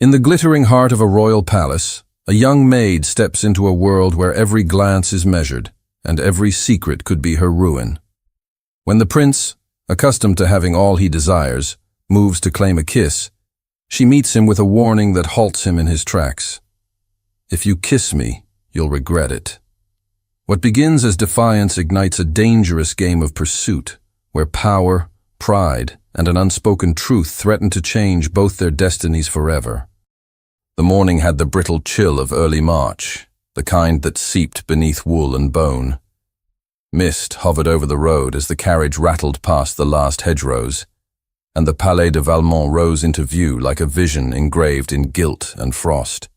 In the glittering heart of a royal palace, a young maid steps into a world where every glance is measured, and every secret could be her ruin. When the prince, accustomed to having all he desires, moves to claim a kiss, she meets him with a warning that halts him in his tracks. If you kiss me, you'll regret it. What begins as defiance ignites a dangerous game of pursuit, where power, pride, and an unspoken truth threaten to change both their destinies forever. The morning had the brittle chill of early March, the kind that seeped beneath wool and bone. Mist hovered over the road as the carriage rattled past the last hedgerows, and the Palais de Valmont rose into view like a vision engraved in gilt and frost.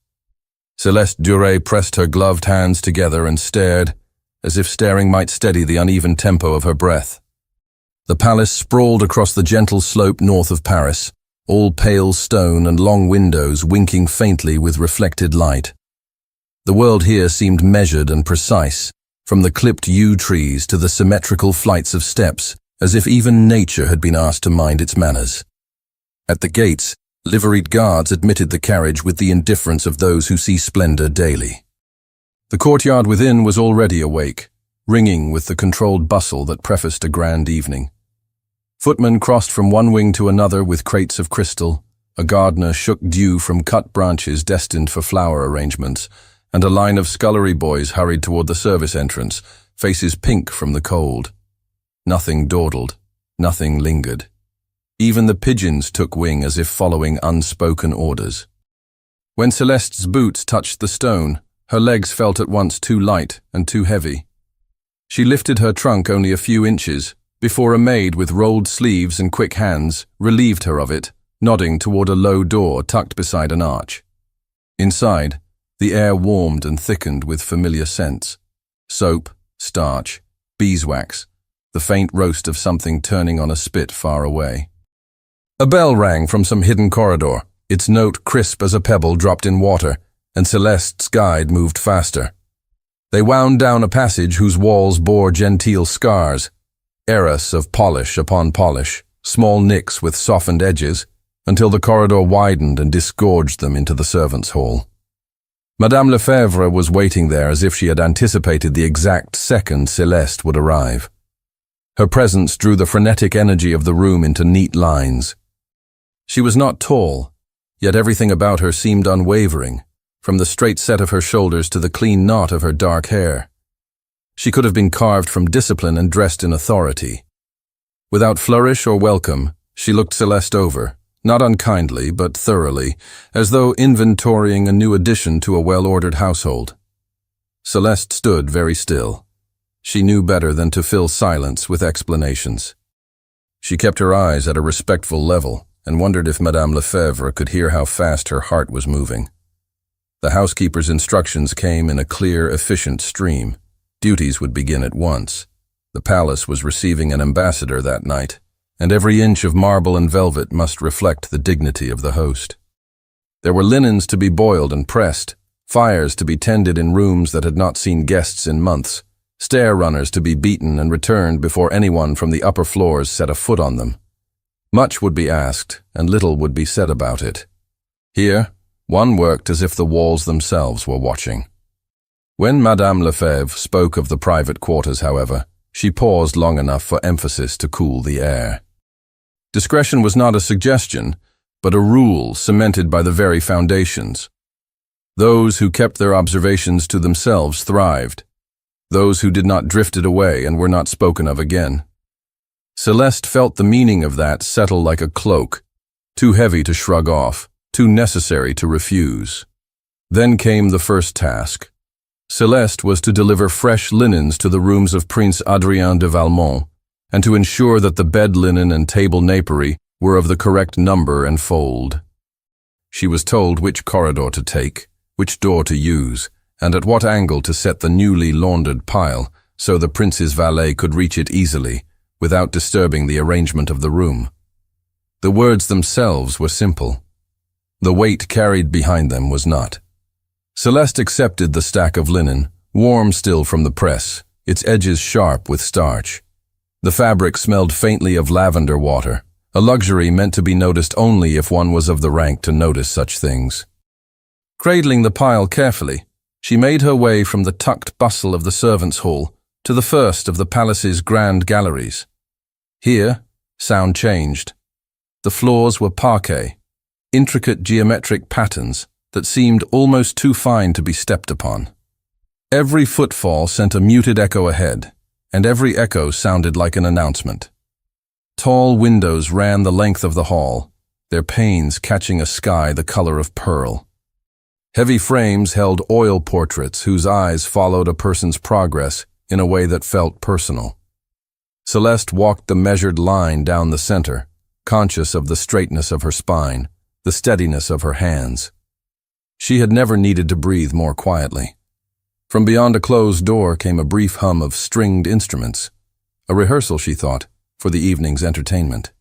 Céleste Duret pressed her gloved hands together and stared, as if staring might steady the uneven tempo of her breath. The palace sprawled across the gentle slope north of Paris, all pale stone and long windows winking faintly with reflected light. The world here seemed measured and precise, from the clipped yew trees to the symmetrical flights of steps, as if even nature had been asked to mind its manners. At the gates, liveried guards admitted the carriage with the indifference of those who see splendor daily. The courtyard within was already awake, ringing with the controlled bustle that prefaced a grand evening. Footmen crossed from one wing to another with crates of crystal, a gardener shook dew from cut branches destined for flower arrangements, and a line of scullery boys hurried toward the service entrance, faces pink from the cold. Nothing dawdled, nothing lingered. Even the pigeons took wing as if following unspoken orders. When Céleste's boots touched the stone, her legs felt at once too light and too heavy. She lifted her trunk only a few inches, before a maid with rolled sleeves and quick hands relieved her of it, nodding toward a low door tucked beside an arch. Inside, the air warmed and thickened with familiar scents: soap, starch, beeswax, the faint roast of something turning on a spit far away. A bell rang from some hidden corridor, its note crisp as a pebble dropped in water, and Céleste's guide moved faster. They wound down a passage whose walls bore genteel scars, arras of polish upon polish, small nicks with softened edges, until the corridor widened and disgorged them into the servants' hall. Madame Lefebvre was waiting there as if she had anticipated the exact second Céleste would arrive. Her presence drew the frenetic energy of the room into neat lines. She was not tall, yet everything about her seemed unwavering, from the straight set of her shoulders to the clean knot of her dark hair. She could have been carved from discipline and dressed in authority. Without flourish or welcome, she looked Céleste over, not unkindly but thoroughly, as though inventorying a new addition to a well-ordered household. Céleste stood very still. She knew better than to fill silence with explanations. She kept her eyes at a respectful level and wondered if Madame Lefebvre could hear how fast her heart was moving. The housekeeper's instructions came in a clear, efficient stream. Duties would begin at once. The palace was receiving an ambassador that night, and every inch of marble and velvet must reflect the dignity of the host. There were linens to be boiled and pressed, fires to be tended in rooms that had not seen guests in months, stair runners to be beaten and returned before anyone from the upper floors set a foot on them. Much would be asked, and little would be said about it. Here, one worked as if the walls themselves were watching. When Madame Lefebvre spoke of the private quarters, however, she paused long enough for emphasis to cool the air. Discretion was not a suggestion, but a rule cemented by the very foundations. Those who kept their observations to themselves thrived. Those who did not drifted away and were not spoken of again. Céleste felt the meaning of that settle like a cloak, too heavy to shrug off, too necessary to refuse. Then came the first task. Céleste was to deliver fresh linens to the rooms of Prince Adrien de Valmont, and to ensure that the bed linen and table napery were of the correct number and fold. She was told which corridor to take, which door to use, and at what angle to set the newly laundered pile, so the prince's valet could reach it easily, without disturbing the arrangement of the room. The words themselves were simple. The weight carried behind them was not. Céleste accepted the stack of linen, warm still from the press, its edges sharp with starch. The fabric smelled faintly of lavender water, a luxury meant to be noticed only if one was of the rank to notice such things. Cradling the pile carefully, she made her way from the tucked bustle of the servants' hall to the first of the palace's grand galleries. Here, sound changed. The floors were parquet, intricate geometric patterns that seemed almost too fine to be stepped upon. Every footfall sent a muted echo ahead, and every echo sounded like an announcement. Tall windows ran the length of the hall, their panes catching a sky the color of pearl. Heavy frames held oil portraits whose eyes followed a person's progress in a way that felt personal. Celeste walked the measured line down the center, conscious of the straightness of her spine, the steadiness of her hands. She had never needed to breathe more quietly. From beyond a closed door came a brief hum of stringed instruments, a rehearsal, she thought, for the evening's entertainment.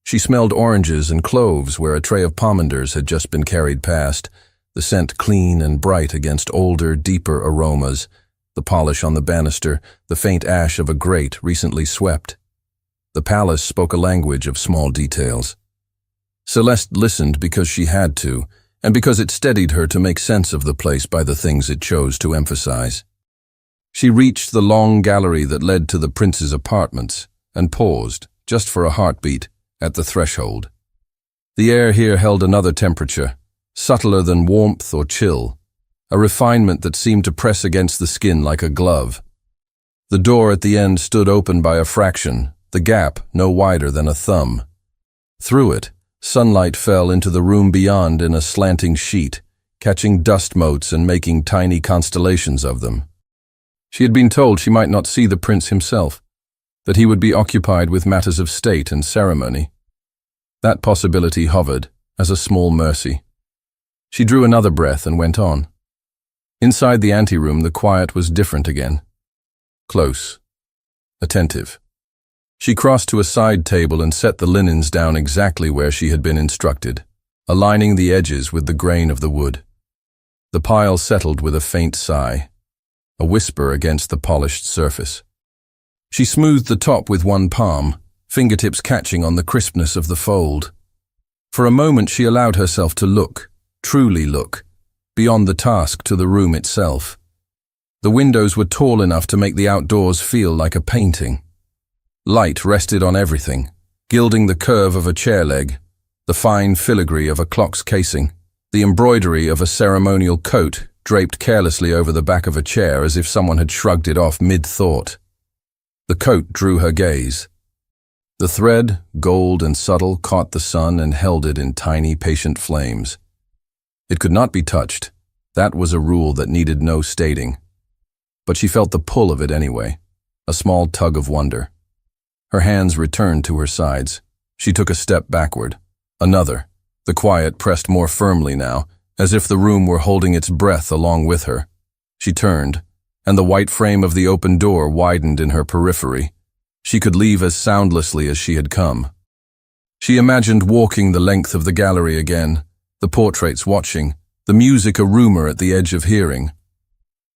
She smelled oranges and cloves where a tray of pomanders had just been carried past, the scent clean and bright against older, deeper aromas, the polish on the banister, the faint ash of a grate recently swept. The palace spoke a language of small details. Celeste listened because she had to, and because it steadied her to make sense of the place by the things it chose to emphasize. She reached the long gallery that led to the prince's apartments and paused, just for a heartbeat, at the threshold. The air here held another temperature, subtler than warmth or chill, a refinement that seemed to press against the skin like a glove. The door at the end stood open by a fraction, the gap no wider than a thumb. Through it, sunlight fell into the room beyond in a slanting sheet, catching dust motes and making tiny constellations of them. She had been told she might not see the prince himself, that he would be occupied with matters of state and ceremony. That possibility hovered, as a small mercy. She drew another breath and went on. Inside the anteroom, the quiet was different again. Close. Attentive. She crossed to a side table and set the linens down exactly where she had been instructed, aligning the edges with the grain of the wood. The pile settled with a faint sigh, a whisper against the polished surface. She smoothed the top with one palm, fingertips catching on the crispness of the fold. For a moment she allowed herself to look, truly look, beyond the task to the room itself. The windows were tall enough to make the outdoors feel like a painting. Light rested on everything, gilding the curve of a chair leg, the fine filigree of a clock's casing, the embroidery of a ceremonial coat draped carelessly over the back of a chair as if someone had shrugged it off mid-thought. The coat drew her gaze. The thread, gold and subtle, caught the sun and held it in tiny, patient flames. It could not be touched. That was a rule that needed no stating. But she felt the pull of it anyway, a small tug of wonder. Her hands returned to her sides. She took a step backward. Another. The quiet pressed more firmly now, as if the room were holding its breath along with her. She turned, and the white frame of the open door widened in her periphery. She could leave as soundlessly as she had come. She imagined walking the length of the gallery again, the portraits watching, the music a rumor at the edge of hearing.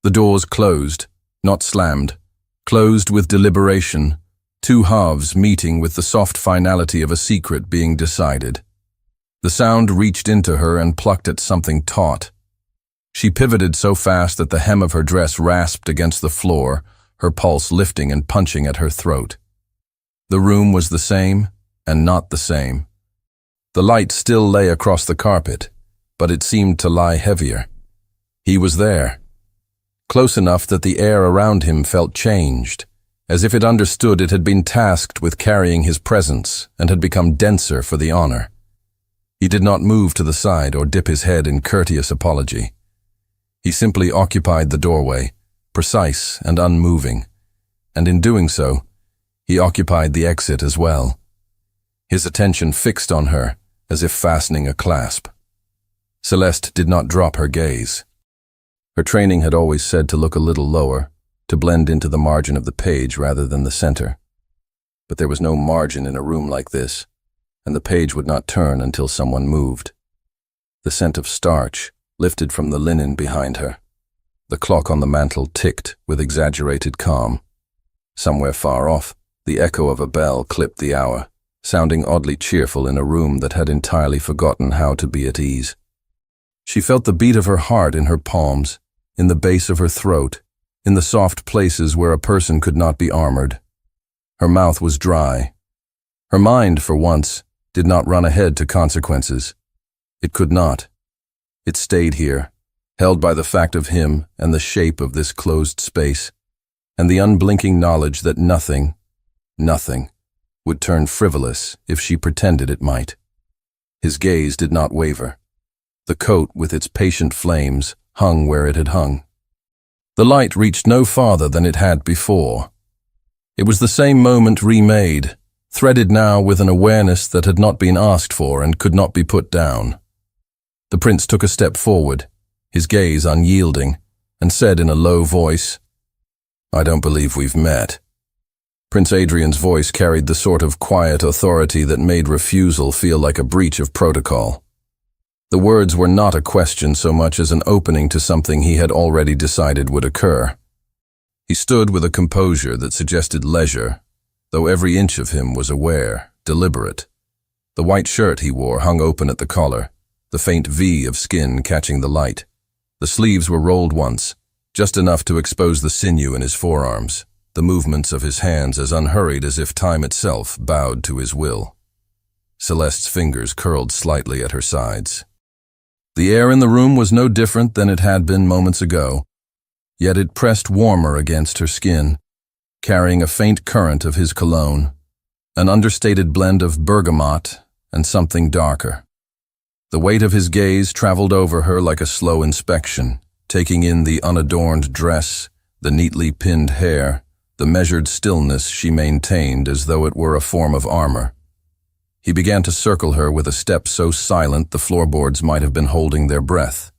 The doors closed, not slammed, closed with deliberation, two halves meeting with the soft finality of a secret being decided. The sound reached into her and plucked at something taut. She pivoted so fast that the hem of her dress rasped against the floor, her pulse lifting and punching at her throat. The room was the same, and not the same. The light still lay across the carpet, but it seemed to lie heavier. He was there, close enough that the air around him felt changed, as if it understood it had been tasked with carrying his presence and had become denser for the honor. He did not move to the side or dip his head in courteous apology. He simply occupied the doorway, precise and unmoving, and in doing so, he occupied the exit as well. His attention fixed on her, as if fastening a clasp. Celeste did not drop her gaze. Her training had always said to look a little lower, to blend into the margin of the page rather than the center. But there was no margin in a room like this, and the page would not turn until someone moved. The scent of starch lifted from the linen behind her. The clock on the mantel ticked with exaggerated calm. Somewhere far off, the echo of a bell clipped the hour, sounding oddly cheerful in a room that had entirely forgotten how to be at ease. She felt the beat of her heart in her palms, in the base of her throat, in the soft places where a person could not be armored. Her mouth was dry. Her mind, for once, did not run ahead to consequences. It could not. It stayed here, held by the fact of him and the shape of this closed space, and the unblinking knowledge that nothing would turn frivolous if she pretended it might. His gaze did not waver. The coat with its patient flames hung where it had hung. The light reached no farther than it had before. It was the same moment remade, threaded now with an awareness that had not been asked for and could not be put down. The prince took a step forward, his gaze unyielding, and said in a low voice, "I don't believe we've met." Prince Adrian's voice carried the sort of quiet authority that made refusal feel like a breach of protocol. The words were not a question so much as an opening to something he had already decided would occur. He stood with a composure that suggested leisure, though every inch of him was aware, deliberate. The white shirt he wore hung open at the collar, the faint V of skin catching the light. The sleeves were rolled once, just enough to expose the sinew in his forearms, the movements of his hands as unhurried as if time itself bowed to his will. Celeste's fingers curled slightly at her sides. The air in the room was no different than it had been moments ago, yet it pressed warmer against her skin, carrying a faint current of his cologne, an understated blend of bergamot and something darker. The weight of his gaze traveled over her like a slow inspection, taking in the unadorned dress, the neatly pinned hair, the measured stillness she maintained as though it were a form of armor. He began to circle her with a step so silent the floorboards might have been holding their breath.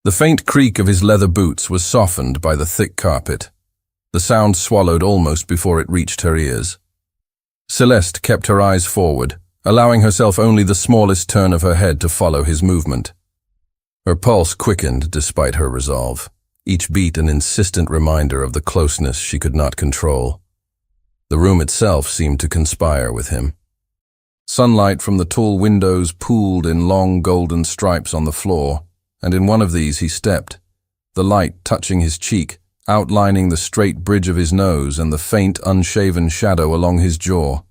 The faint creak of his leather boots was softened by the thick carpet. The sound swallowed almost before it reached her ears. Celeste kept her eyes forward, allowing herself only the smallest turn of her head to follow his movement. Her pulse quickened despite her resolve, each beat an insistent reminder of the closeness she could not control. The room itself seemed to conspire with him. Sunlight from the tall windows pooled in long golden stripes on the floor, and in one of these he stepped, the light touching his cheek, outlining the straight bridge of his nose and the faint, unshaven shadow along his jaw.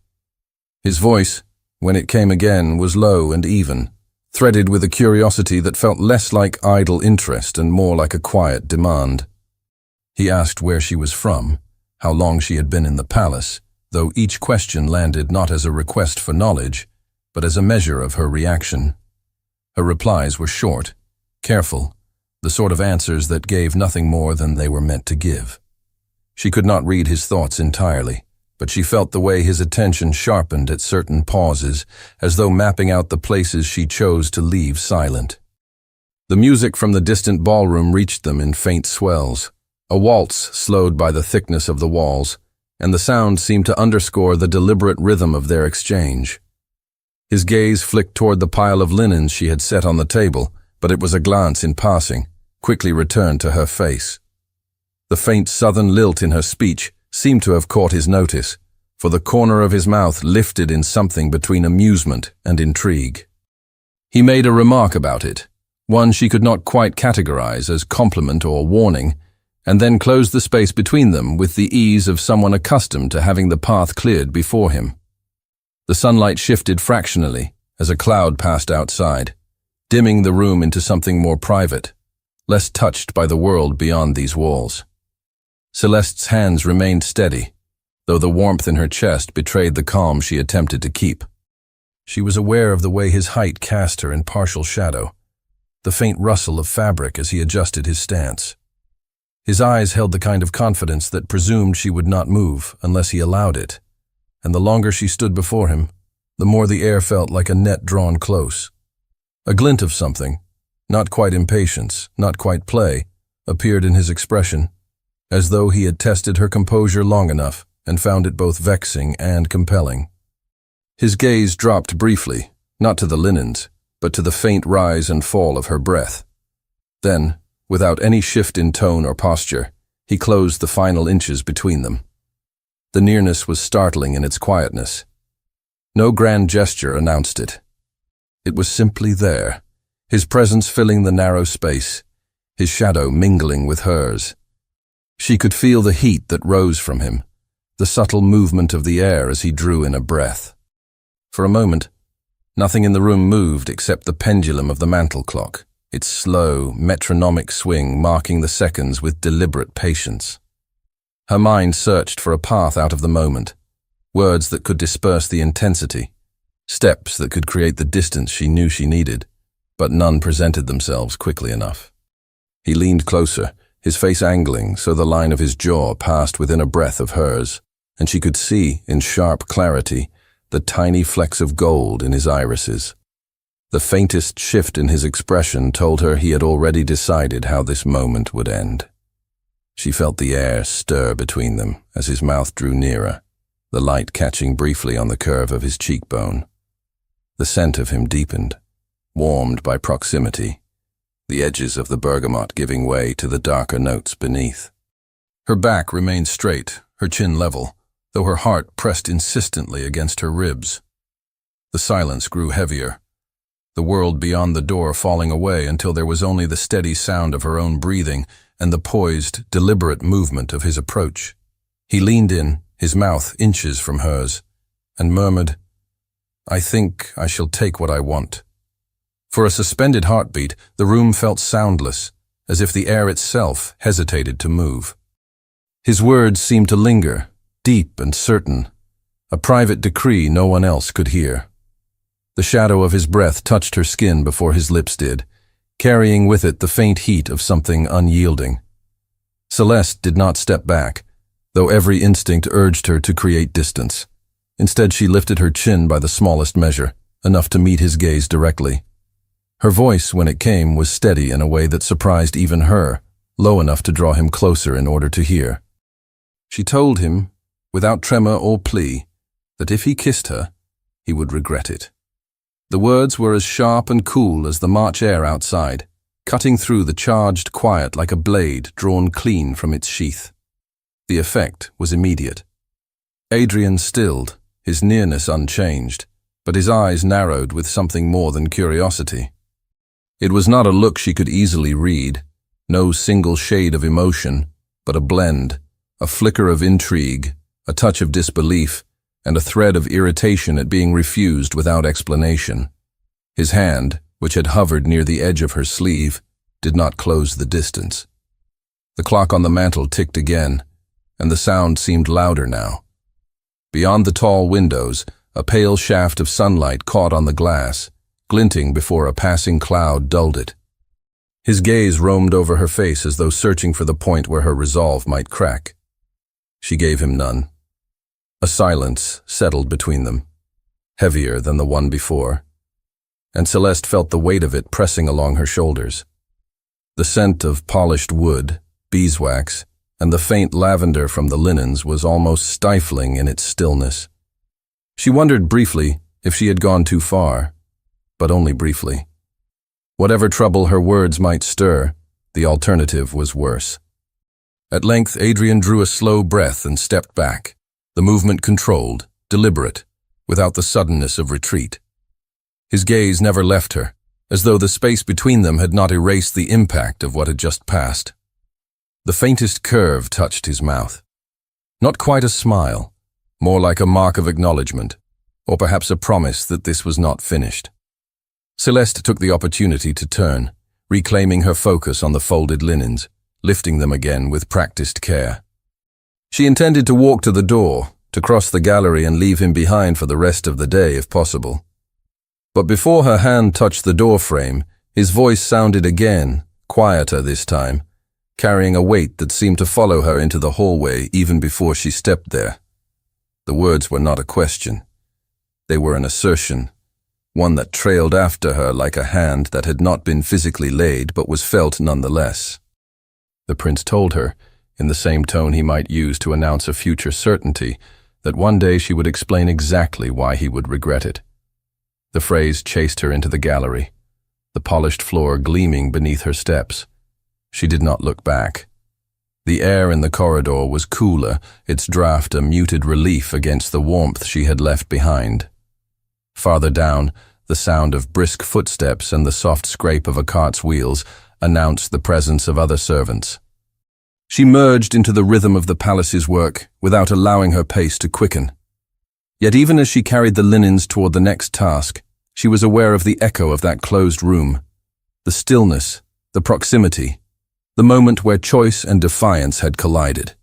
His voice, when it came again, was low and even, threaded with a curiosity that felt less like idle interest and more like a quiet demand. He asked where she was from, how long she had been in the palace, though each question landed not as a request for knowledge, but as a measure of her reaction. Her replies were short, careful, the sort of answers that gave nothing more than they were meant to give. She could not read his thoughts entirely, but she felt the way his attention sharpened at certain pauses, as though mapping out the places she chose to leave silent. The music from the distant ballroom reached them in faint swells, a waltz slowed by the thickness of the walls, and the sound seemed to underscore the deliberate rhythm of their exchange. His gaze flicked toward the pile of linens she had set on the table, but it was a glance in passing, quickly returned to her face. The faint southern lilt in her speech seemed to have caught his notice, for the corner of his mouth lifted in something between amusement and intrigue. He made a remark about it, one she could not quite categorize as compliment or warning, and then closed the space between them with the ease of someone accustomed to having the path cleared before him. The sunlight shifted fractionally as a cloud passed outside, dimming the room into something more private, less touched by the world beyond these walls. Celeste's hands remained steady, though the warmth in her chest betrayed the calm she attempted to keep. She was aware of the way his height cast her in partial shadow, the faint rustle of fabric as he adjusted his stance. His eyes held the kind of confidence that presumed she would not move unless he allowed it, and the longer she stood before him, the more the air felt like a net drawn close. A glint of something, not quite impatience, not quite play, appeared in his expression, as though he had tested her composure long enough and found it both vexing and compelling. His gaze dropped briefly, not to the linens, but to the faint rise and fall of her breath. Then, without any shift in tone or posture, he closed the final inches between them. The nearness was startling in its quietness. No grand gesture announced it. It was simply there, his presence filling the narrow space, his shadow mingling with hers. She could feel the heat that rose from him, the subtle movement of the air as he drew in a breath. For a moment, nothing in the room moved except the pendulum of the mantel clock, its slow, metronomic swing marking the seconds with deliberate patience. Her mind searched for a path out of the moment, words that could disperse the intensity, steps that could create the distance she knew she needed, but none presented themselves quickly enough. He leaned closer, his face angling so the line of his jaw passed within a breath of hers, and she could see, in sharp clarity, the tiny flecks of gold in his irises. The faintest shift in his expression told her he had already decided how this moment would end. She felt the air stir between them as his mouth drew nearer, the light catching briefly on the curve of his cheekbone. The scent of him deepened, warmed by proximity, the edges of the bergamot giving way to the darker notes beneath. Her back remained straight, her chin level, though her heart pressed insistently against her ribs. The silence grew heavier, the world beyond the door falling away until there was only the steady sound of her own breathing and the poised, deliberate movement of his approach. He leaned in, his mouth inches from hers, and murmured, "I think I shall take what I want." For a suspended heartbeat, the room felt soundless, as if the air itself hesitated to move. His words seemed to linger, deep and certain, a private decree no one else could hear. The shadow of his breath touched her skin before his lips did, carrying with it the faint heat of something unyielding. Celeste did not step back, though every instinct urged her to create distance. Instead, she lifted her chin by the smallest measure, enough to meet his gaze directly. Her voice, when it came, was steady in a way that surprised even her, low enough to draw him closer in order to hear. She told him, without tremor or plea, that if he kissed her, he would regret it. The words were as sharp and cool as the March air outside, cutting through the charged quiet like a blade drawn clean from its sheath. The effect was immediate. Adrian stilled, his nearness unchanged, but his eyes narrowed with something more than curiosity. It was not a look she could easily read, no single shade of emotion, but a blend, a flicker of intrigue, a touch of disbelief, and a thread of irritation at being refused without explanation. His hand, which had hovered near the edge of her sleeve, did not close the distance. The clock on the mantel ticked again, and the sound seemed louder now. Beyond the tall windows, a pale shaft of sunlight caught on the glass, glinting before a passing cloud dulled it. His gaze roamed over her face as though searching for the point where her resolve might crack. She gave him none. A silence settled between them, heavier than the one before, and Celeste felt the weight of it pressing along her shoulders. The scent of polished wood, beeswax, and the faint lavender from the linens was almost stifling in its stillness. She wondered briefly if she had gone too far, but only briefly. Whatever trouble her words might stir, the alternative was worse. At length, Adrian drew a slow breath and stepped back, the movement controlled, deliberate, without the suddenness of retreat. His gaze never left her, as though the space between them had not erased the impact of what had just passed. The faintest curve touched his mouth. Not quite a smile, more like a mark of acknowledgement, or perhaps a promise that this was not finished. Celeste took the opportunity to turn, reclaiming her focus on the folded linens, lifting them again with practiced care. She intended to walk to the door, to cross the gallery and leave him behind for the rest of the day if possible. But before her hand touched the door frame, his voice sounded again, quieter this time, carrying a weight that seemed to follow her into the hallway even before she stepped there. The words were not a question. They were an assertion, one that trailed after her like a hand that had not been physically laid but was felt nonetheless. The prince told her, in the same tone he might use to announce a future certainty, that one day she would explain exactly why he would regret it. The phrase chased her into the gallery, the polished floor gleaming beneath her steps. She did not look back. The air in the corridor was cooler, its draft a muted relief against the warmth she had left behind. Farther down, the sound of brisk footsteps and the soft scrape of a cart's wheels announced the presence of other servants. She merged into the rhythm of the palace's work without allowing her pace to quicken. Yet even as she carried the linens toward the next task, she was aware of the echo of that closed room, the stillness, the proximity, the moment where choice and defiance had collided.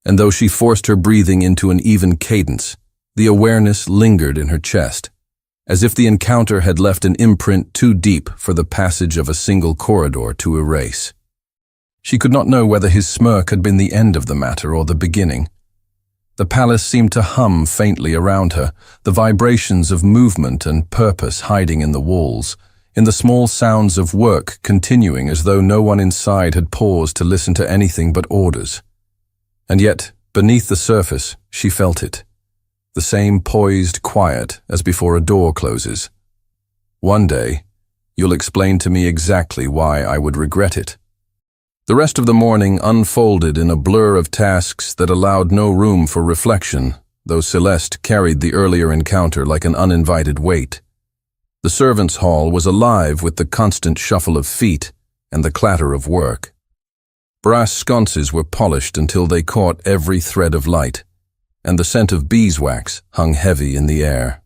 And though she forced her breathing into an even cadence, the awareness lingered in her chest, as if the encounter had left an imprint too deep for the passage of a single corridor to erase. She could not know whether his smirk had been the end of the matter or the beginning. The palace seemed to hum faintly around her, the vibrations of movement and purpose hiding in the walls, in the small sounds of work continuing as though no one inside had paused to listen to anything but orders. And yet, beneath the surface, she felt it. The same poised quiet as before a door closes. One day, you'll explain to me exactly why I would regret it. The rest of the morning unfolded in a blur of tasks that allowed no room for reflection, though Celeste carried the earlier encounter like an uninvited weight. The servants' hall was alive with the constant shuffle of feet and the clatter of work. Brass sconces were polished until they caught every thread of light, and the scent of beeswax hung heavy in the air.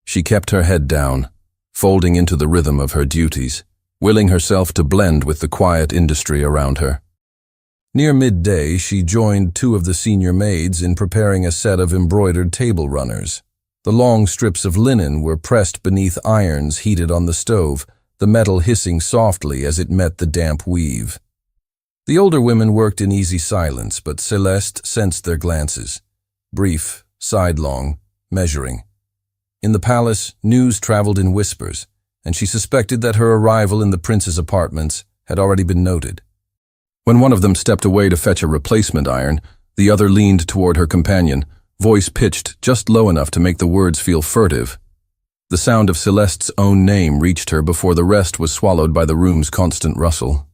She kept her head down, folding into the rhythm of her duties, willing herself to blend with the quiet industry around her. Near midday, she joined two of the senior maids in preparing a set of embroidered table runners. The long strips of linen were pressed beneath irons heated on the stove, the metal hissing softly as it met the damp weave. The older women worked in easy silence, but Celeste sensed their glances. Brief, sidelong, measuring. In the palace, news traveled in whispers, and she suspected that her arrival in the prince's apartments had already been noted. When one of them stepped away to fetch a replacement iron, the other leaned toward her companion, voice pitched just low enough to make the words feel furtive. The sound of Celeste's own name reached her before the rest was swallowed by the room's constant rustle.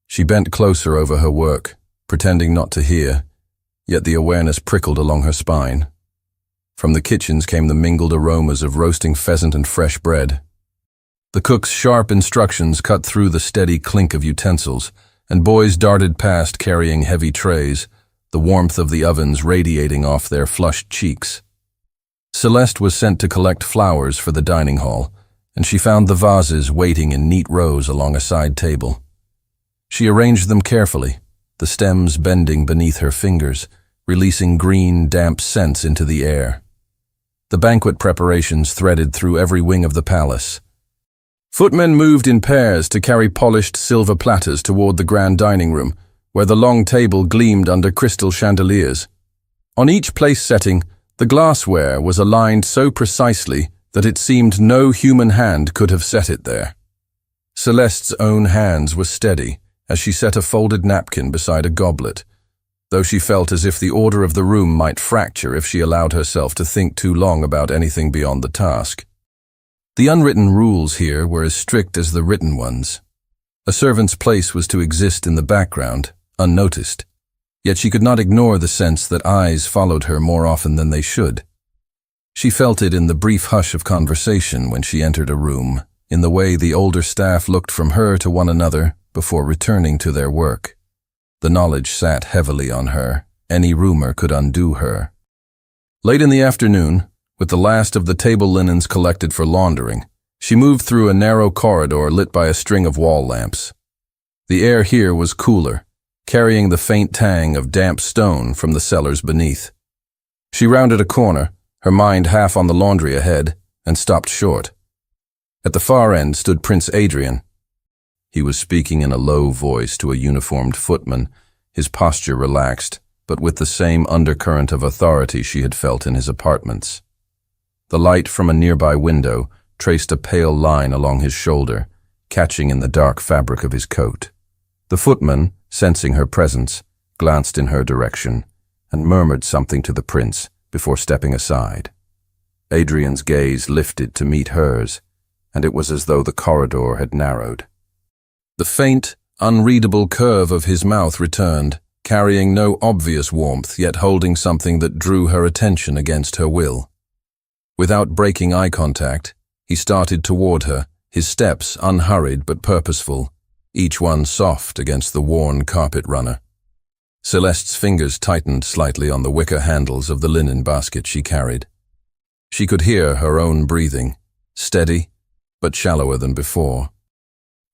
She bent closer over her work, pretending not to hear, yet the awareness prickled along her spine. From the kitchens came the mingled aromas of roasting pheasant and fresh bread. The cook's sharp instructions cut through the steady clink of utensils, and boys darted past carrying heavy trays, the warmth of the ovens radiating off their flushed cheeks. Celeste was sent to collect flowers for the dining hall, and she found the vases waiting in neat rows along a side table. She arranged them carefully, the stems bending beneath her fingers, releasing green, damp scents into the air. The banquet preparations threaded through every wing of the palace. Footmen moved in pairs to carry polished silver platters toward the grand dining room, where the long table gleamed under crystal chandeliers. On each place setting, the glassware was aligned so precisely that it seemed no human hand could have set it there. Celeste's own hands were steady as she set a folded napkin beside a goblet, though she felt as if the order of the room might fracture if she allowed herself to think too long about anything beyond the task. The unwritten rules here were as strict as the written ones. A servant's place was to exist in the background, unnoticed, yet she could not ignore the sense that eyes followed her more often than they should. She felt it in the brief hush of conversation when she entered a room, in the way the older staff looked from her to one another before returning to their work. The knowledge sat heavily on her. Any rumor could undo her. Late in the afternoon, with the last of the table linens collected for laundering, she moved through a narrow corridor lit by a string of wall lamps. The air here was cooler, carrying the faint tang of damp stone from the cellars beneath. She rounded a corner, her mind half on the laundry ahead, and stopped short. At the far end stood Prince Adrian. He was speaking in a low voice to a uniformed footman, his posture relaxed, but with the same undercurrent of authority she had felt in his apartments. The light from a nearby window traced a pale line along his shoulder, catching in the dark fabric of his coat. The footman, sensing her presence, glanced in her direction and murmured something to the prince before stepping aside. Adrian's gaze lifted to meet hers, and it was as though the corridor had narrowed. The faint, unreadable curve of his mouth returned, carrying no obvious warmth, yet holding something that drew her attention against her will. Without breaking eye contact, he started toward her, his steps unhurried but purposeful, each one soft against the worn carpet runner. Celeste's fingers tightened slightly on the wicker handles of the linen basket she carried. She could hear her own breathing, steady, but shallower than before.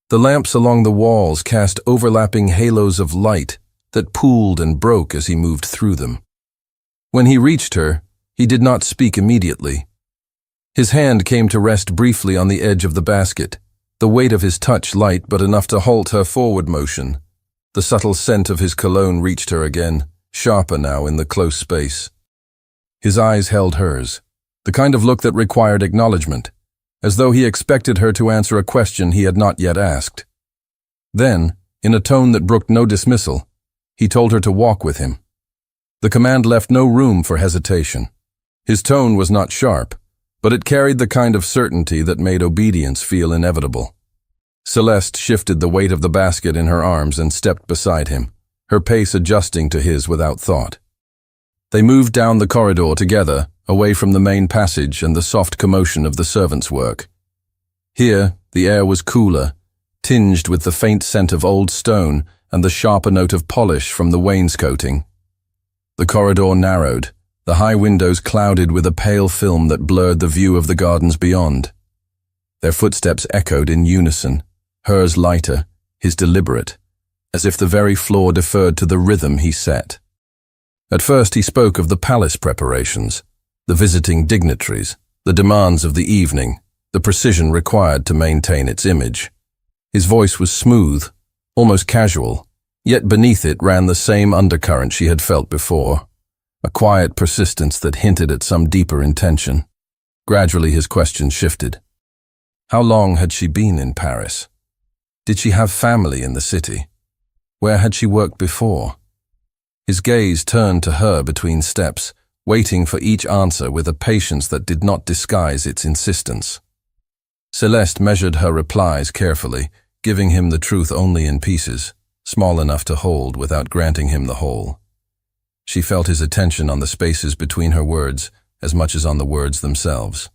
The lamps along the walls cast overlapping halos of light that pooled and broke as he moved through them. When he reached her, he did not speak immediately. His hand came to rest briefly on the edge of the basket, the weight of his touch light but enough to halt her forward motion. The subtle scent of his cologne reached her again, sharper now in the close space. His eyes held hers, the kind of look that required acknowledgement, as though he expected her to answer a question he had not yet asked. Then, in a tone that brooked no dismissal, he told her to walk with him. The command left no room for hesitation. His tone was not sharp, but it carried the kind of certainty that made obedience feel inevitable. Celeste shifted the weight of the basket in her arms and stepped beside him, her pace adjusting to his without thought. They moved down the corridor together, away from the main passage and the soft commotion of the servants' work. Here, the air was cooler, tinged with the faint scent of old stone and the sharper note of polish from the wainscoting. The corridor narrowed, the high windows clouded with a pale film that blurred the view of the gardens beyond. Their footsteps echoed in unison, hers lighter, his deliberate, as if the very floor deferred to the rhythm he set. At first he spoke of the palace preparations, the visiting dignitaries, the demands of the evening, the precision required to maintain its image. His voice was smooth, almost casual, yet beneath it ran the same undercurrent she had felt before, a quiet persistence that hinted at some deeper intention. Gradually his questions shifted. How long had she been in Paris? Did she have family in the city? Where had she worked before? His gaze turned to her between steps, waiting for each answer with a patience that did not disguise its insistence. Celeste measured her replies carefully, giving him the truth only in pieces, small enough to hold without granting him the whole. She felt his attention on the spaces between her words as much as on the words themselves.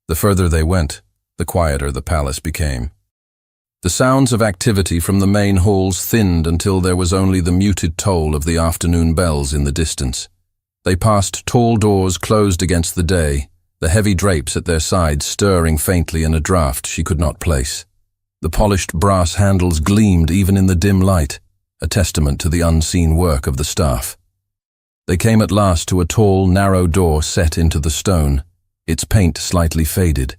The further they went, the quieter the palace became. The sounds of activity from the main halls thinned until there was only the muted toll of the afternoon bells in the distance. They passed tall doors closed against the day, the heavy drapes at their sides stirring faintly in a draught she could not place. The polished brass handles gleamed even in the dim light, a testament to the unseen work of the staff. They came at last to a tall, narrow door set into the stone, its paint slightly faded,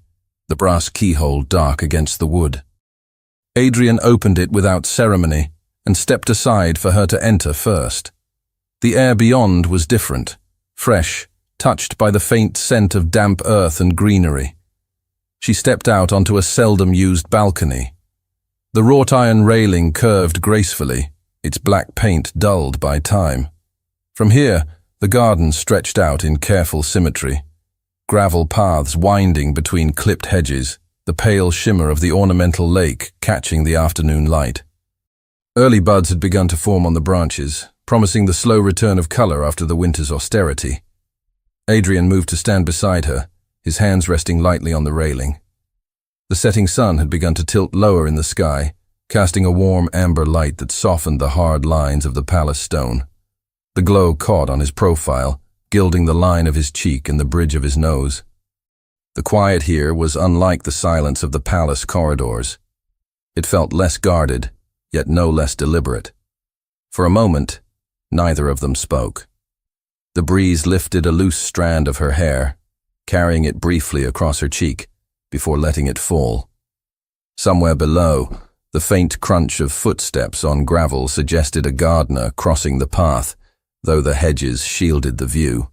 the brass keyhole dark against the wood. Adrian opened it without ceremony and stepped aside for her to enter first. The air beyond was different, fresh, touched by the faint scent of damp earth and greenery. She stepped out onto a seldom-used balcony. The wrought iron railing curved gracefully, its black paint dulled by time. From here, the garden stretched out in careful symmetry, gravel paths winding between clipped hedges, the pale shimmer of the ornamental lake catching the afternoon light. Early buds had begun to form on the branches, promising the slow return of color after the winter's austerity. Adrian moved to stand beside her, his hands resting lightly on the railing. The setting sun had begun to tilt lower in the sky, casting a warm amber light that softened the hard lines of the palace stone. The glow caught on his profile, gilding the line of his cheek and the bridge of his nose. The quiet here was unlike the silence of the palace corridors. It felt less guarded, yet no less deliberate. For a moment, neither of them spoke. The breeze lifted a loose strand of her hair, carrying it briefly across her cheek, before letting it fall. Somewhere below, the faint crunch of footsteps on gravel suggested a gardener crossing the path, though the hedges shielded the view.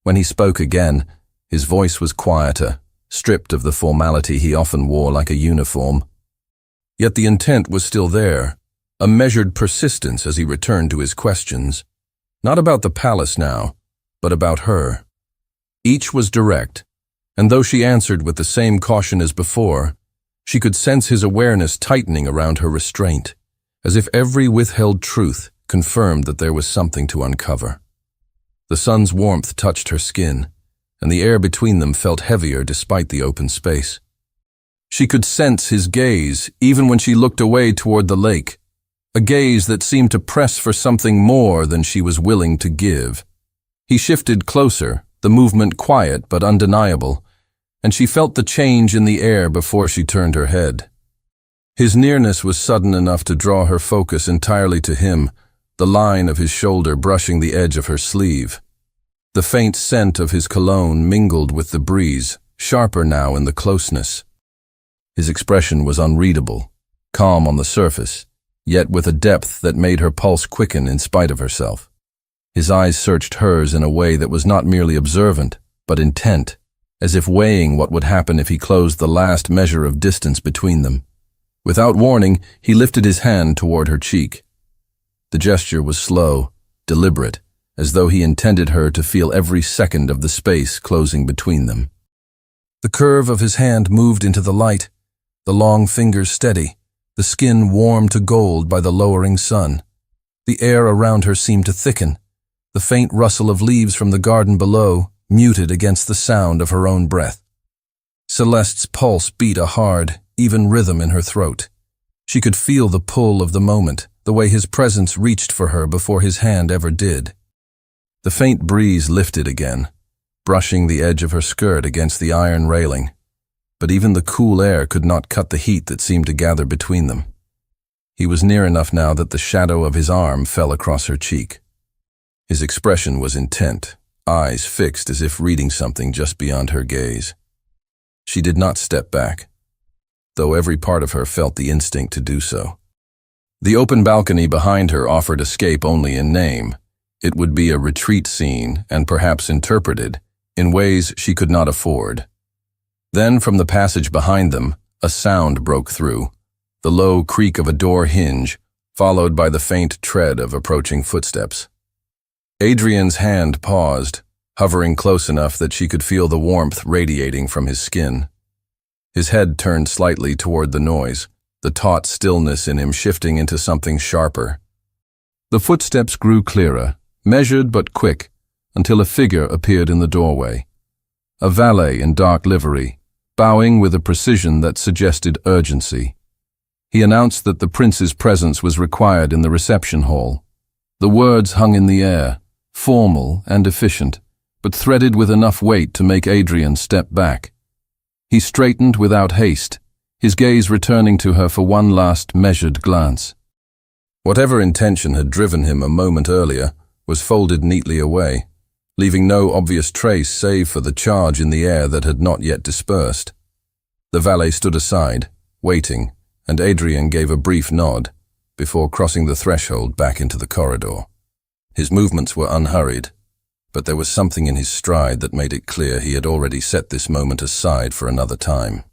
When he spoke again, his voice was quieter, stripped of the formality he often wore like a uniform. Yet the intent was still there, a measured persistence as he returned to his questions. Not about the palace now, but about her. Each was direct, and though she answered with the same caution as before, she could sense his awareness tightening around her restraint, as if every withheld truth confirmed that there was something to uncover. The sun's warmth touched her skin, and the air between them felt heavier despite the open space. She could sense his gaze even when she looked away toward the lake, a gaze that seemed to press for something more than she was willing to give. He shifted closer, the movement quiet but undeniable, and she felt the change in the air before she turned her head. His nearness was sudden enough to draw her focus entirely to him, the line of his shoulder brushing the edge of her sleeve. The faint scent of his cologne mingled with the breeze, sharper now in the closeness. His expression was unreadable, calm on the surface, yet with a depth that made her pulse quicken in spite of herself. His eyes searched hers in a way that was not merely observant, but intent, as if weighing what would happen if he closed the last measure of distance between them. Without warning, he lifted his hand toward her cheek. The gesture was slow, deliberate, as though he intended her to feel every second of the space closing between them. The curve of his hand moved into the light, the long fingers steady, the skin warm to gold by the lowering sun. The air around her seemed to thicken, the faint rustle of leaves from the garden below muted against the sound of her own breath. Celeste's pulse beat a hard, even rhythm in her throat. She could feel the pull of the moment, the way his presence reached for her before his hand ever did. The faint breeze lifted again, brushing the edge of her skirt against the iron railing, but even the cool air could not cut the heat that seemed to gather between them. He was near enough now that the shadow of his arm fell across her cheek. His expression was intent, eyes fixed as if reading something just beyond her gaze. She did not step back, though every part of her felt the instinct to do so. The open balcony behind her offered escape only in name. It would be a retreat scene and perhaps interpreted in ways she could not afford. Then from the passage behind them, a sound broke through, the low creak of a door hinge, followed by the faint tread of approaching footsteps. Adrian's hand paused, hovering close enough that she could feel the warmth radiating from his skin. His head turned slightly toward the noise, the taut stillness in him shifting into something sharper. The footsteps grew clearer, measured but quick, until a figure appeared in the doorway. A valet in dark livery, bowing with a precision that suggested urgency. He announced that the prince's presence was required in the reception hall. The words hung in the air, formal and efficient, but threaded with enough weight to make Adrian step back. He straightened without haste, his gaze returning to her for one last measured glance. Whatever intention had driven him a moment earlier was folded neatly away, leaving no obvious trace save for the charge in the air that had not yet dispersed. The valet stood aside, waiting, and Adrian gave a brief nod before crossing the threshold back into the corridor. His movements were unhurried, but there was something in his stride that made it clear he had already set this moment aside for another time.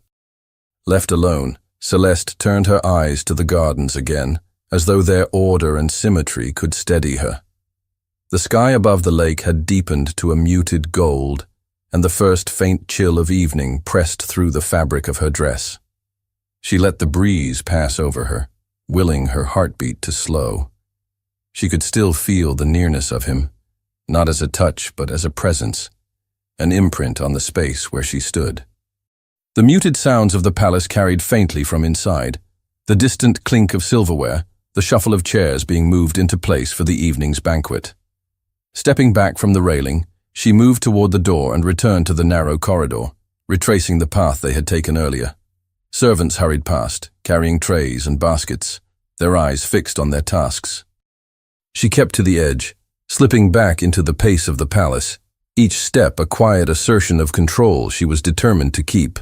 Left alone, Celeste turned her eyes to the gardens again, as though their order and symmetry could steady her. The sky above the lake had deepened to a muted gold, and the first faint chill of evening pressed through the fabric of her dress. She let the breeze pass over her, willing her heartbeat to slow. She could still feel the nearness of him, not as a touch but as a presence, an imprint on the space where she stood. The muted sounds of the palace carried faintly from inside, the distant clink of silverware, the shuffle of chairs being moved into place for the evening's banquet. Stepping back from the railing, she moved toward the door and returned to the narrow corridor, retracing the path they had taken earlier. Servants hurried past, carrying trays and baskets, their eyes fixed on their tasks. She kept to the edge, slipping back into the pace of the palace, each step a quiet assertion of control she was determined to keep.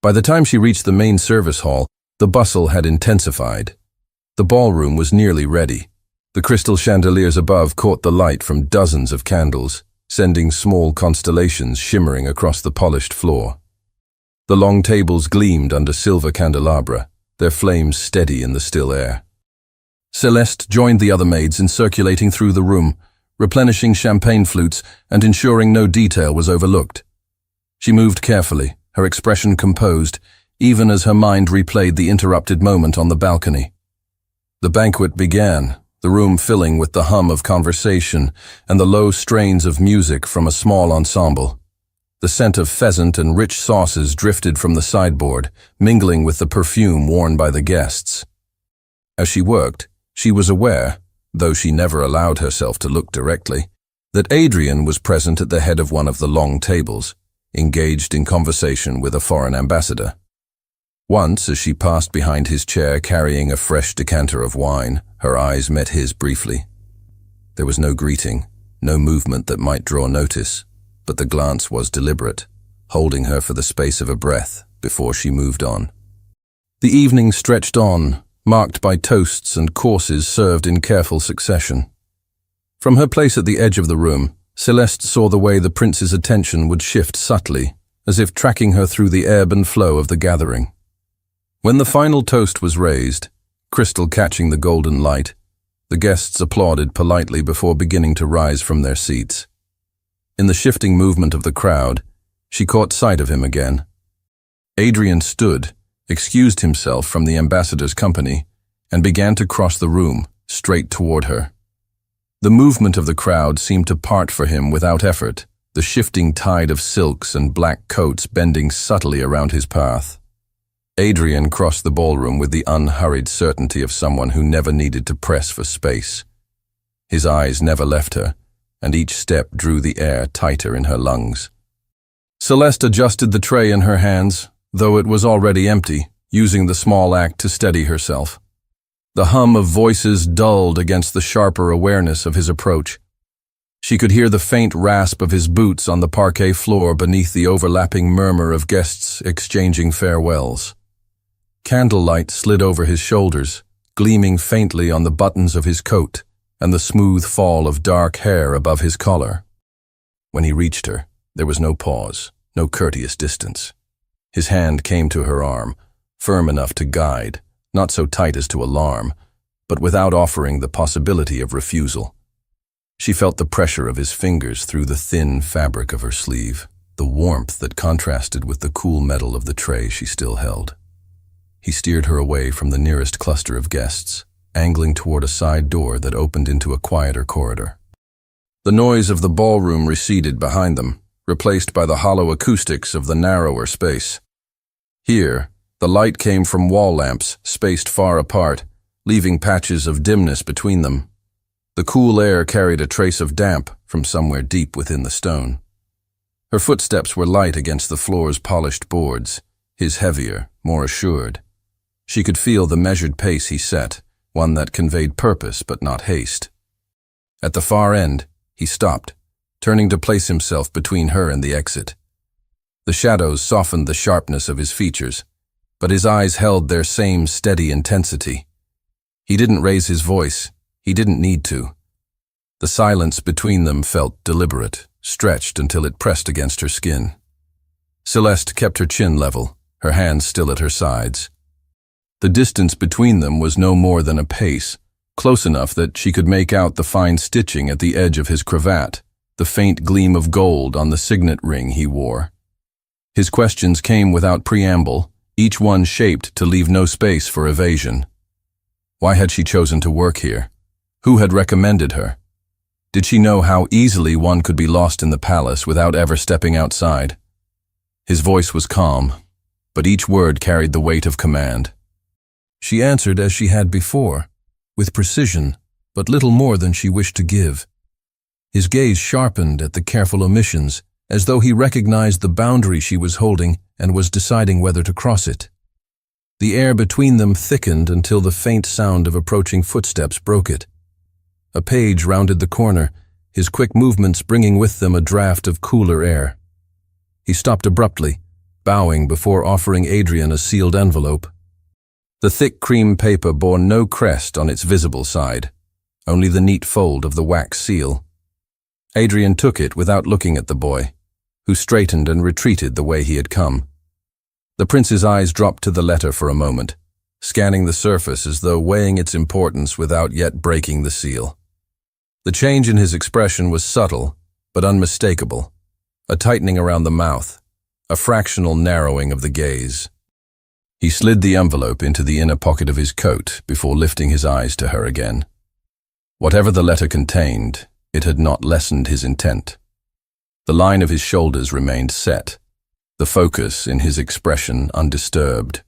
By the time she reached the main service hall, the bustle had intensified. The ballroom was nearly ready. The crystal chandeliers above caught the light from dozens of candles, sending small constellations shimmering across the polished floor. The long tables gleamed under silver candelabra, their flames steady in the still air. Celeste joined the other maids in circulating through the room, replenishing champagne flutes and ensuring no detail was overlooked. She moved carefully, her expression composed, even as her mind replayed the interrupted moment on the balcony. The banquet began, the room filling with the hum of conversation and the low strains of music from a small ensemble. The scent of pheasant and rich sauces drifted from the sideboard, mingling with the perfume worn by the guests. As she worked, she was aware, though she never allowed herself to look directly, that Adrian was present at the head of one of the long tables, engaged in conversation with a foreign ambassador. Once, as she passed behind his chair carrying a fresh decanter of wine, her eyes met his briefly. There was no greeting, no movement that might draw notice, but the glance was deliberate, holding her for the space of a breath before she moved on. The evening stretched on, marked by toasts and courses served in careful succession. From her place at the edge of the room, Celeste saw the way the prince's attention would shift subtly, as if tracking her through the ebb and flow of the gathering. When the final toast was raised, crystal catching the golden light, the guests applauded politely before beginning to rise from their seats. In the shifting movement of the crowd, she caught sight of him again. Adrian stood, excused himself from the ambassador's company, and began to cross the room, straight toward her. The movement of the crowd seemed to part for him without effort, the shifting tide of silks and black coats bending subtly around his path. Adrian crossed the ballroom with the unhurried certainty of someone who never needed to press for space. His eyes never left her, and each step drew the air tighter in her lungs. Celeste adjusted the tray in her hands, though it was already empty, using the small act to steady herself. The hum of voices dulled against the sharper awareness of his approach. She could hear the faint rasp of his boots on the parquet floor beneath the overlapping murmur of guests exchanging farewells. Candlelight slid over his shoulders, gleaming faintly on the buttons of his coat and the smooth fall of dark hair above his collar. When he reached her, there was no pause, no courteous distance. His hand came to her arm, firm enough to guide, not so tight as to alarm, but without offering the possibility of refusal. She felt the pressure of his fingers through the thin fabric of her sleeve, the warmth that contrasted with the cool metal of the tray she still held. He steered her away from the nearest cluster of guests, angling toward a side door that opened into a quieter corridor. The noise of the ballroom receded behind them, replaced by the hollow acoustics of the narrower space. Here, the light came from wall lamps spaced far apart, leaving patches of dimness between them. The cool air carried a trace of damp from somewhere deep within the stone. Her footsteps were light against the floor's polished boards, his heavier, more assured. She could feel the measured pace he set, one that conveyed purpose but not haste. At the far end, he stopped, turning to place himself between her and the exit. The shadows softened the sharpness of his features, but his eyes held their same steady intensity. He didn't raise his voice. He didn't need to. The silence between them felt deliberate, stretched until it pressed against her skin. Celeste kept her chin level, her hands still at her sides. The distance between them was no more than a pace, close enough that she could make out the fine stitching at the edge of his cravat, the faint gleam of gold on the signet ring he wore. His questions came without preamble, each one shaped to leave no space for evasion. Why had she chosen to work here? Who had recommended her? Did she know how easily one could be lost in the palace without ever stepping outside? His voice was calm, but each word carried the weight of command. She answered as she had before, with precision, but little more than she wished to give. His gaze sharpened at the careful omissions, as though he recognized the boundary she was holding and was deciding whether to cross it. The air between them thickened until the faint sound of approaching footsteps broke it. A page rounded the corner, his quick movements bringing with them a draft of cooler air. He stopped abruptly, bowing before offering Adrian a sealed envelope. The thick cream paper bore no crest on its visible side, only the neat fold of the wax seal. Adrian took it without looking at the boy, who straightened and retreated the way he had come. The prince's eyes dropped to the letter for a moment, scanning the surface as though weighing its importance without yet breaking the seal. The change in his expression was subtle, but unmistakable, a tightening around the mouth, a fractional narrowing of the gaze. He slid the envelope into the inner pocket of his coat before lifting his eyes to her again. Whatever the letter contained, it had not lessened his intent. The line of his shoulders remained set, the focus in his expression undisturbed.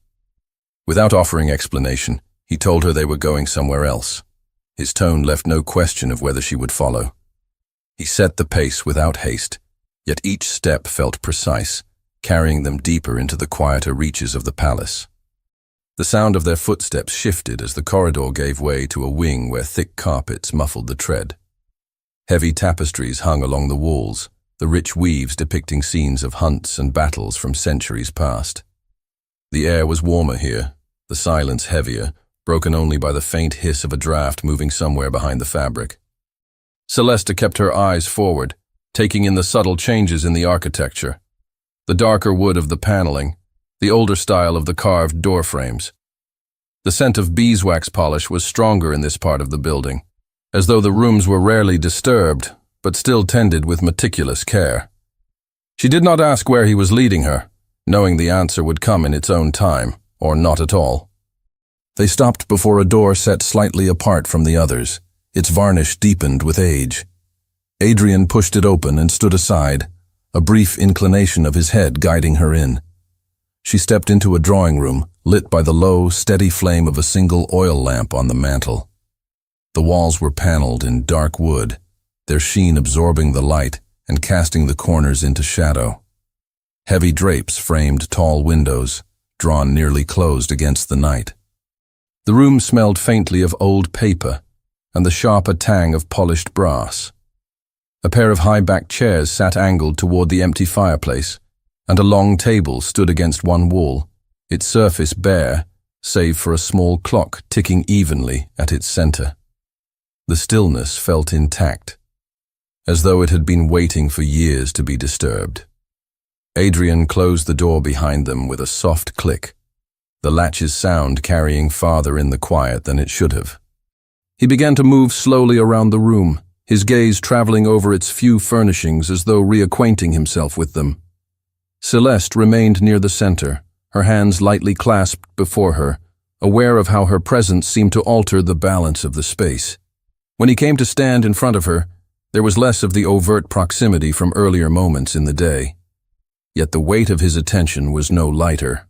Without offering explanation, he told her they were going somewhere else. His tone left no question of whether she would follow. He set the pace without haste, yet each step felt precise, carrying them deeper into the quieter reaches of the palace. The sound of their footsteps shifted as the corridor gave way to a wing where thick carpets muffled the tread. Heavy tapestries hung along the walls, the rich weaves depicting scenes of hunts and battles from centuries past. The air was warmer here, the silence heavier, broken only by the faint hiss of a draft moving somewhere behind the fabric. Celeste kept her eyes forward, taking in the subtle changes in the architecture. The darker wood of the paneling, the older style of the carved door frames. The scent of beeswax polish was stronger in this part of the building, as though the rooms were rarely disturbed, but still tended with meticulous care. She did not ask where he was leading her, knowing the answer would come in its own time, or not at all. They stopped before a door set slightly apart from the others, its varnish deepened with age. Adrian pushed it open and stood aside, a brief inclination of his head guiding her in. She stepped into a drawing room, lit by the low, steady flame of a single oil lamp on the mantel. The walls were paneled in dark wood, their sheen absorbing the light and casting the corners into shadow. Heavy drapes framed tall windows, drawn nearly closed against the night. The room smelled faintly of old paper and the sharper tang of polished brass. A pair of high-backed chairs sat angled toward the empty fireplace, and a long table stood against one wall, its surface bare, save for a small clock ticking evenly at its center. The stillness felt intact, as though it had been waiting for years to be disturbed. Adrian closed the door behind them with a soft click, the latch's sound carrying farther in the quiet than it should have. He began to move slowly around the room, his gaze traveling over its few furnishings as though reacquainting himself with them. Celeste remained near the center, her hands lightly clasped before her, aware of how her presence seemed to alter the balance of the space. When he came to stand in front of her, there was less of the overt proximity from earlier moments in the day. Yet the weight of his attention was no lighter.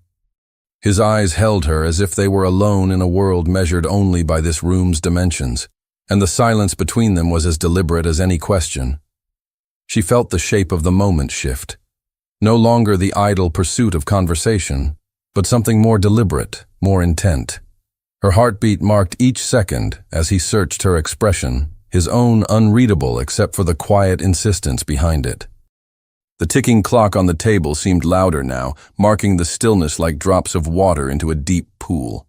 His eyes held her as if they were alone in a world measured only by this room's dimensions, and the silence between them was as deliberate as any question. She felt the shape of the moment shift. No longer the idle pursuit of conversation, but something more deliberate, more intent. Her heartbeat marked each second as he searched her expression, his own unreadable except for the quiet insistence behind it. The ticking clock on the table seemed louder now, marking the stillness like drops of water into a deep pool.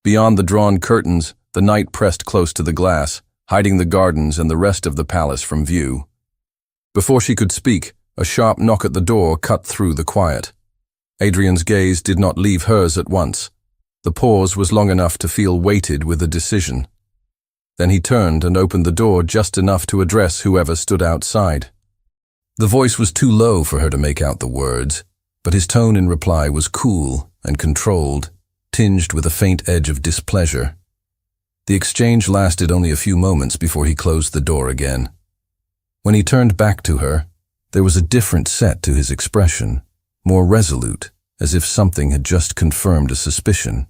Beyond the drawn curtains, the night pressed close to the glass, hiding the gardens and the rest of the palace from view. Before she could speak, a sharp knock at the door cut through the quiet. Adrian's gaze did not leave hers at once. The pause was long enough to feel weighted with a decision. Then he turned and opened the door just enough to address whoever stood outside. The voice was too low for her to make out the words, but his tone in reply was cool and controlled, tinged with a faint edge of displeasure. The exchange lasted only a few moments before he closed the door again. When he turned back to her, there was a different set to his expression, more resolute, as if something had just confirmed a suspicion.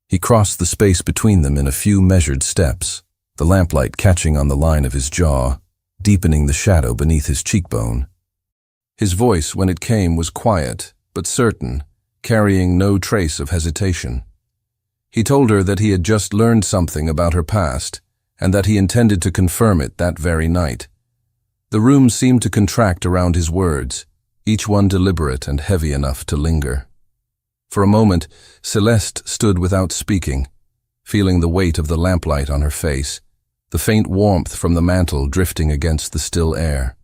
He crossed the space between them in a few measured steps, the lamplight catching on the line of his jaw, deepening the shadow beneath his cheekbone. His voice, when it came, was quiet, but certain, carrying no trace of hesitation. He told her that he had just learned something about her past, and that he intended to confirm it that very night. The room seemed to contract around his words, each one deliberate and heavy enough to linger. For a moment, Celeste stood without speaking, feeling the weight of the lamplight on her face, the faint warmth from the mantel drifting against the still air.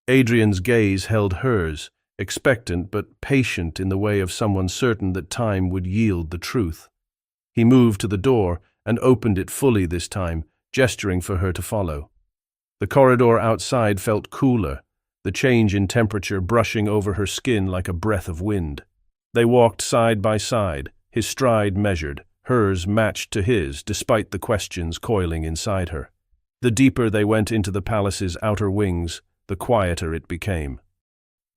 Adrian's gaze held hers, expectant but patient in the way of someone certain that time would yield the truth. He moved to the door and opened it fully this time, gesturing for her to follow. The corridor outside felt cooler, the change in temperature brushing over her skin like a breath of wind. They walked side by side, his stride measured, hers matched to his despite the questions coiling inside her. The deeper they went into the palace's outer wings, the quieter it became.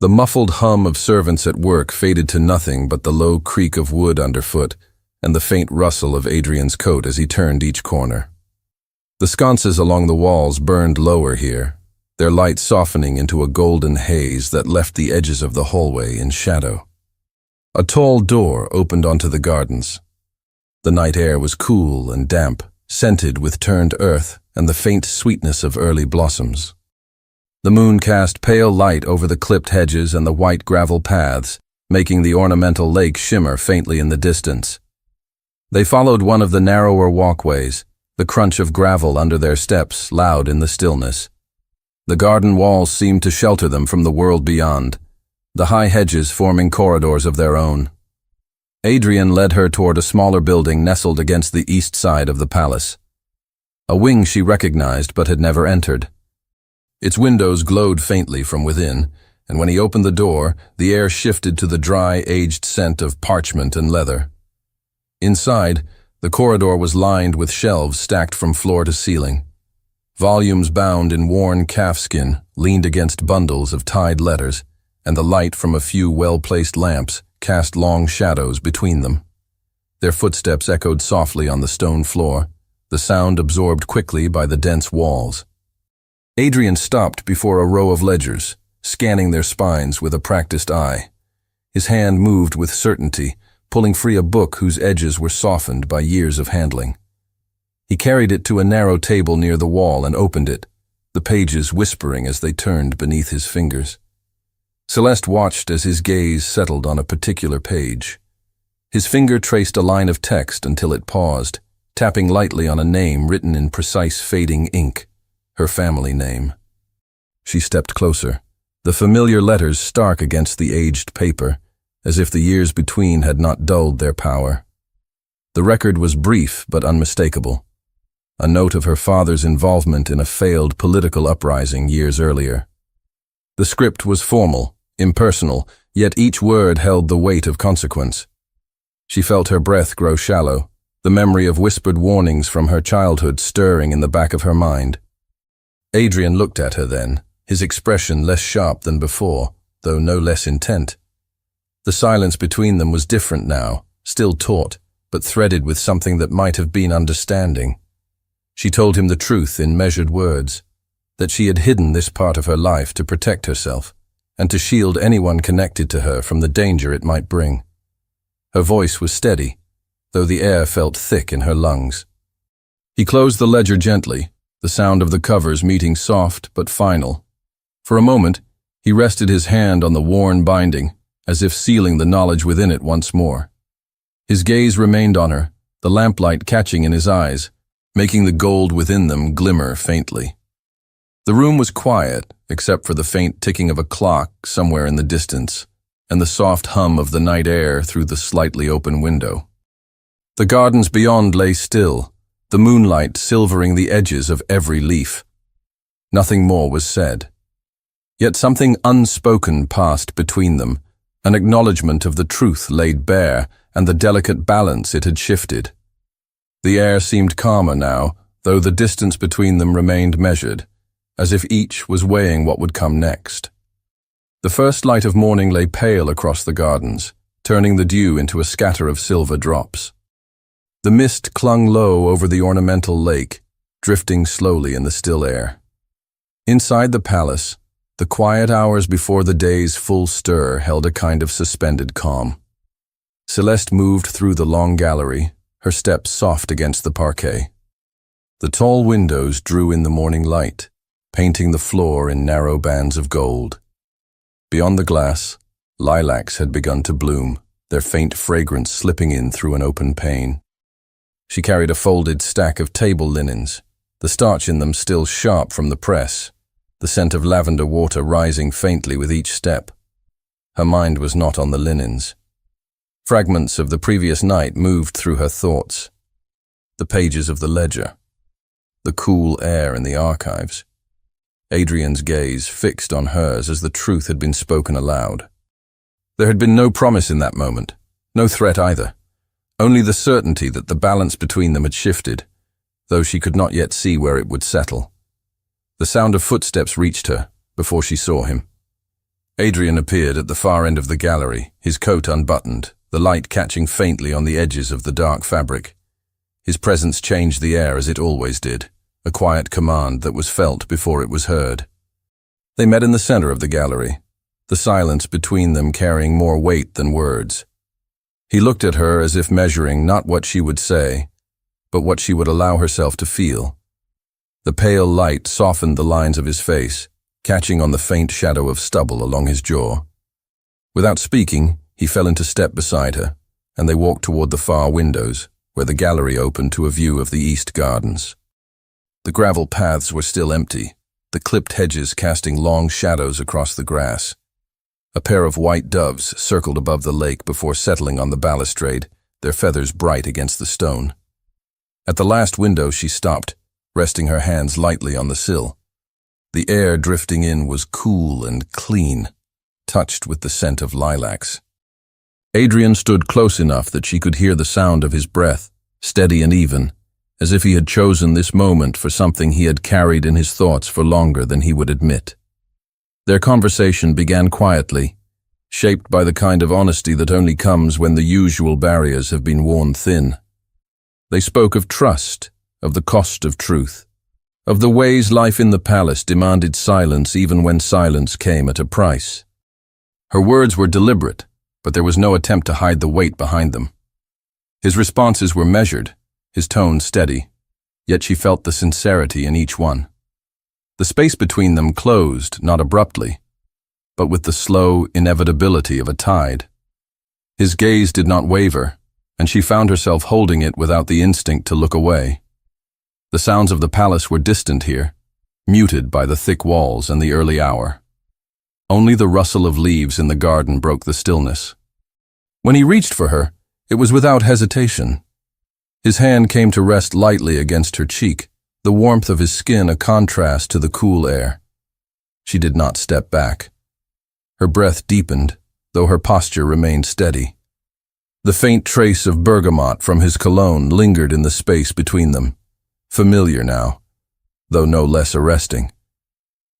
The muffled hum of servants at work faded to nothing but the low creak of wood underfoot and the faint rustle of Adrian's coat as he turned each corner. The sconces along the walls burned lower here, their light softening into a golden haze that left the edges of the hallway in shadow. A tall door opened onto the gardens. The night air was cool and damp, scented with turned earth and the faint sweetness of early blossoms. The moon cast pale light over the clipped hedges and the white gravel paths, making the ornamental lake shimmer faintly in the distance. They followed one of the narrower walkways, the crunch of gravel under their steps loud in the stillness. The garden walls seemed to shelter them from the world beyond, the high hedges forming corridors of their own. Adrian led her toward a smaller building nestled against the east side of the palace. A wing she recognized but had never entered. Its windows glowed faintly from within, and when he opened the door, the air shifted to the dry, aged scent of parchment and leather. Inside, the corridor was lined with shelves stacked from floor to ceiling. Volumes bound in worn calfskin leaned against bundles of tied letters, and the light from a few well-placed lamps cast long shadows between them. Their footsteps echoed softly on the stone floor, the sound absorbed quickly by the dense walls. Adrian stopped before a row of ledgers, scanning their spines with a practiced eye. His hand moved with certainty, pulling free a book whose edges were softened by years of handling. He carried it to a narrow table near the wall and opened it, the pages whispering as they turned beneath his fingers. Celeste watched as his gaze settled on a particular page. His finger traced a line of text until it paused, tapping lightly on a name written in precise fading ink, her family name. She stepped closer, the familiar letters stark against the aged paper, as if the years between had not dulled their power. The record was brief but unmistakable, a note of her father's involvement in a failed political uprising years earlier. The script was formal, impersonal, yet each word held the weight of consequence. She felt her breath grow shallow, the memory of whispered warnings from her childhood stirring in the back of her mind. Adrian looked at her then, his expression less sharp than before, though no less intent. The silence between them was different now, still taut, but threaded with something that might have been understanding. She told him the truth in measured words, that she had hidden this part of her life to protect herself, and to shield anyone connected to her from the danger it might bring. Her voice was steady, though the air felt thick in her lungs. He closed the ledger gently, the sound of the covers meeting soft but final. For a moment, he rested his hand on the worn binding, as if sealing the knowledge within it once more. His gaze remained on her, the lamplight catching in his eyes, making the gold within them glimmer faintly. The room was quiet, except for the faint ticking of a clock somewhere in the distance, and the soft hum of the night air through the slightly open window. The gardens beyond lay still, the moonlight silvering the edges of every leaf. Nothing more was said. Yet something unspoken passed between them, an acknowledgement of the truth laid bare and the delicate balance it had shifted. The air seemed calmer now, though the distance between them remained measured, as if each was weighing what would come next. The first light of morning lay pale across the gardens, turning the dew into a scatter of silver drops. The mist clung low over the ornamental lake, drifting slowly in the still air. Inside the palace, the quiet hours before the day's full stir held a kind of suspended calm. Celeste moved through the long gallery, her steps soft against the parquet. The tall windows drew in the morning light, painting the floor in narrow bands of gold. Beyond the glass, lilacs had begun to bloom, their faint fragrance slipping in through an open pane. She carried a folded stack of table linens, the starch in them still sharp from the press, the scent of lavender water rising faintly with each step. Her mind was not on the linens. Fragments of the previous night moved through her thoughts. The pages of the ledger, the cool air in the archives. Adrian's gaze fixed on hers as the truth had been spoken aloud. There had been no promise in that moment, no threat either, only the certainty that the balance between them had shifted, though she could not yet see where it would settle. The sound of footsteps reached her, before she saw him. Adrian appeared at the far end of the gallery, his coat unbuttoned, the light catching faintly on the edges of the dark fabric. His presence changed the air as it always did, a quiet command that was felt before it was heard. They met in the center of the gallery, the silence between them carrying more weight than words. He looked at her as if measuring not what she would say, but what she would allow herself to feel. The pale light softened the lines of his face, catching on the faint shadow of stubble along his jaw. Without speaking, he fell into step beside her, and they walked toward the far windows, where the gallery opened to a view of the east gardens. The gravel paths were still empty, the clipped hedges casting long shadows across the grass. A pair of white doves circled above the lake before settling on the balustrade, their feathers bright against the stone. At the last window she stopped, resting her hands lightly on the sill. The air drifting in was cool and clean, touched with the scent of lilacs. Adrian stood close enough that she could hear the sound of his breath, steady and even, as if he had chosen this moment for something he had carried in his thoughts for longer than he would admit. Their conversation began quietly, shaped by the kind of honesty that only comes when the usual barriers have been worn thin. They spoke of trust, of the cost of truth, of the ways life in the palace demanded silence even when silence came at a price. Her words were deliberate, but there was no attempt to hide the weight behind them. His responses were measured, his tone steady, yet she felt the sincerity in each one. The space between them closed, not abruptly, but with the slow inevitability of a tide. His gaze did not waver, and she found herself holding it without the instinct to look away. The sounds of the palace were distant here, muted by the thick walls and the early hour. Only the rustle of leaves in the garden broke the stillness. When he reached for her, it was without hesitation. His hand came to rest lightly against her cheek, the warmth of his skin a contrast to the cool air. She did not step back. Her breath deepened, though her posture remained steady. The faint trace of bergamot from his cologne lingered in the space between them, familiar now, though no less arresting.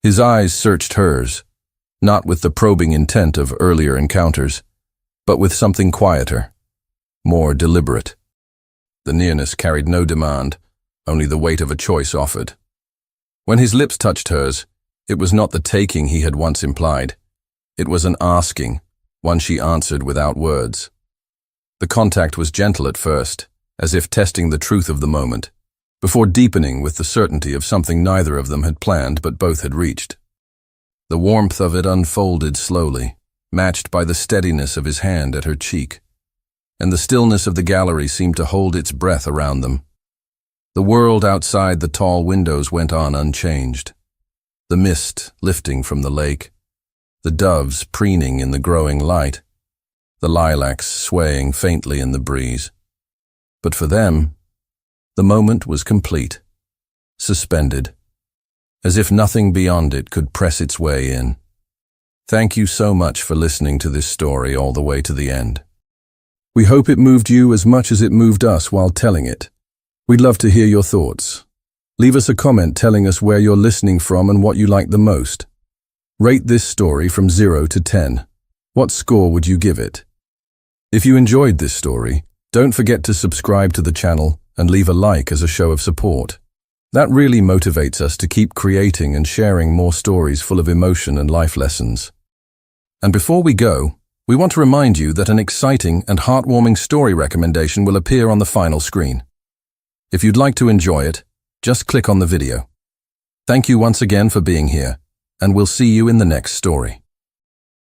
His eyes searched hers, not with the probing intent of earlier encounters, but with something quieter, more deliberate. The nearness carried no demand, only the weight of a choice offered. When his lips touched hers, it was not the taking he had once implied. It was an asking, one she answered without words. The contact was gentle at first, as if testing the truth of the moment, before deepening with the certainty of something neither of them had planned but both had reached. The warmth of it unfolded slowly, matched by the steadiness of his hand at her cheek, and the stillness of the gallery seemed to hold its breath around them. The world outside the tall windows went on unchanged. The mist lifting from the lake, the doves preening in the growing light, the lilacs swaying faintly in the breeze. But for them, the moment was complete, suspended, as if nothing beyond it could press its way in. Thank you so much for listening to this story all the way to the end. We hope it moved you as much as it moved us while telling it. We'd love to hear your thoughts. Leave us a comment telling us where you're listening from and what you like the most. Rate this story from 0 to 10. What score would you give it? If you enjoyed this story, don't forget to subscribe to the channel and leave a like as a show of support. That really motivates us to keep creating and sharing more stories full of emotion and life lessons. And before we go, we want to remind you that an exciting and heartwarming story recommendation will appear on the final screen. If you'd like to enjoy it, just click on the video. Thank you once again for being here, and we'll see you in the next story.